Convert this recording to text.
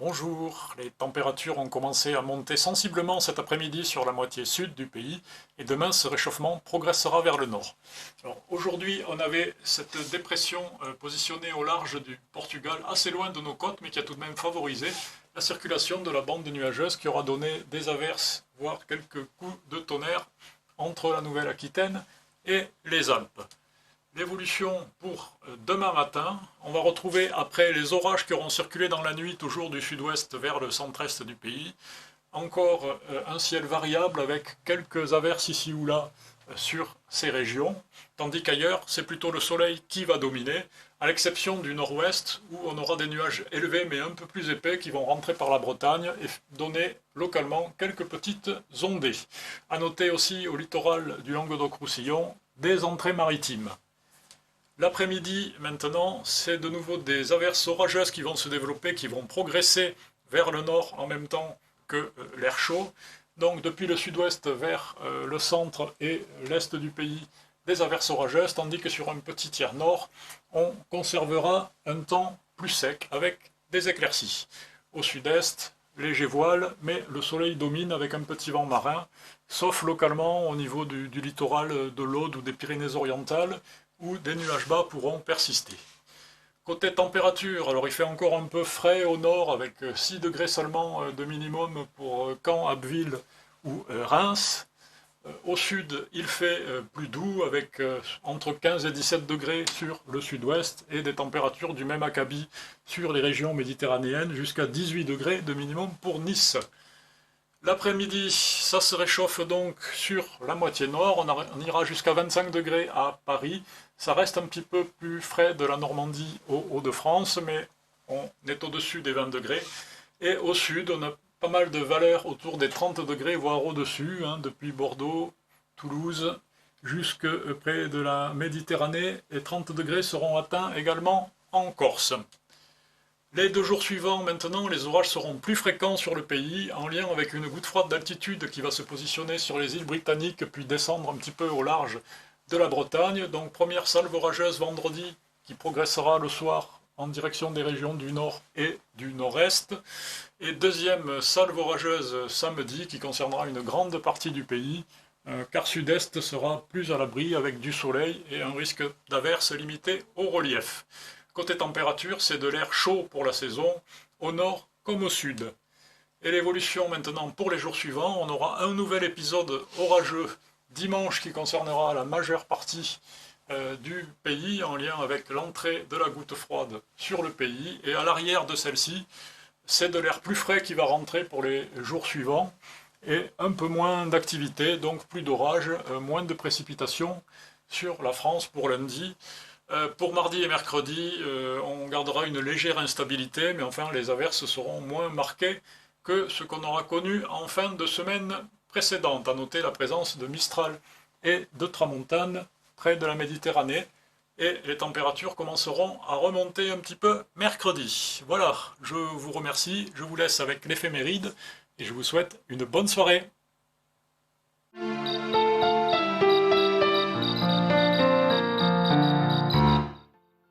Bonjour, les températures ont commencé à monter sensiblement cet après-midi sur la moitié sud du pays et demain ce réchauffement progressera vers le nord. Aujourd'hui on avait cette dépression positionnée au large du Portugal, assez loin de nos côtes, mais qui a tout de même favorisé la circulation de la bande nuageuse qui aura donné des averses, voire quelques coups de tonnerre entre la Nouvelle-Aquitaine et les Alpes. L'évolution pour demain matin, on va retrouver, après les orages qui auront circulé dans la nuit, toujours du sud-ouest vers le centre-est du pays, encore un ciel variable avec quelques averses ici ou là sur ces régions, tandis qu'ailleurs, c'est plutôt le soleil qui va dominer, à l'exception du nord-ouest, où on aura des nuages élevés mais un peu plus épais qui vont rentrer par la Bretagne et donner localement quelques petites ondées. A noter aussi au littoral du Languedoc-Roussillon des entrées maritimes. L'après-midi, maintenant, c'est de nouveau des averses orageuses qui vont se développer, qui vont progresser vers le nord en même temps que l'air chaud. Donc depuis le sud-ouest vers le centre et l'est du pays, des averses orageuses, tandis que sur un petit tiers nord, on conservera un temps plus sec avec des éclaircies. Au sud-est, léger voile, mais le soleil domine avec un petit vent marin, sauf localement au niveau du littoral de l'Aude ou des Pyrénées-Orientales, où des nuages bas pourront persister. Côté température, alors il fait encore un peu frais au nord avec 6 degrés seulement de minimum pour Caen, Abbeville ou Reims. Au sud, il fait plus doux avec entre 15 et 17 degrés sur le sud-ouest et des températures du même acabit sur les régions méditerranéennes jusqu'à 18 degrés de minimum pour Nice. L'après-midi, ça se réchauffe donc sur la moitié nord, on ira jusqu'à 25 degrés à Paris. Ça reste un petit peu plus frais de la Normandie aux Hauts-de-France, mais on est au-dessus des 20 degrés. Et au sud, on a pas mal de valeurs autour des 30 degrés, voire au-dessus, depuis Bordeaux, Toulouse, jusque près de la Méditerranée. Les 30 degrés seront atteints également en Corse. Les 2 jours suivants, maintenant, les orages seront plus fréquents sur le pays, en lien avec une goutte froide d'altitude qui va se positionner sur les îles britanniques, puis descendre un petit peu au large de la Bretagne. Donc première salve orageuse vendredi, qui progressera le soir en direction des régions du nord et du nord-est. Et deuxième salve orageuse samedi, qui concernera une grande partie du pays, car sud-est sera plus à l'abri avec du soleil et un risque d'averse limité au relief. Côté température, c'est de l'air chaud pour la saison, au nord comme au sud. Et l'évolution maintenant pour les jours suivants, on aura un nouvel épisode orageux dimanche qui concernera la majeure partie du pays, en lien avec l'entrée de la goutte froide sur le pays. Et à l'arrière de celle-ci, c'est de l'air plus frais qui va rentrer pour les jours suivants, et un peu moins d'activité, donc plus d'orage, moins de précipitations sur la France pour lundi. Pour mardi et mercredi, on gardera une légère instabilité, mais enfin les averses seront moins marquées que ce qu'on aura connu en fin de semaine précédente. À noter la présence de Mistral et de Tramontane près de la Méditerranée, et les températures commenceront à remonter un petit peu mercredi. Voilà, je vous remercie, je vous laisse avec l'éphéméride, et je vous souhaite une bonne soirée.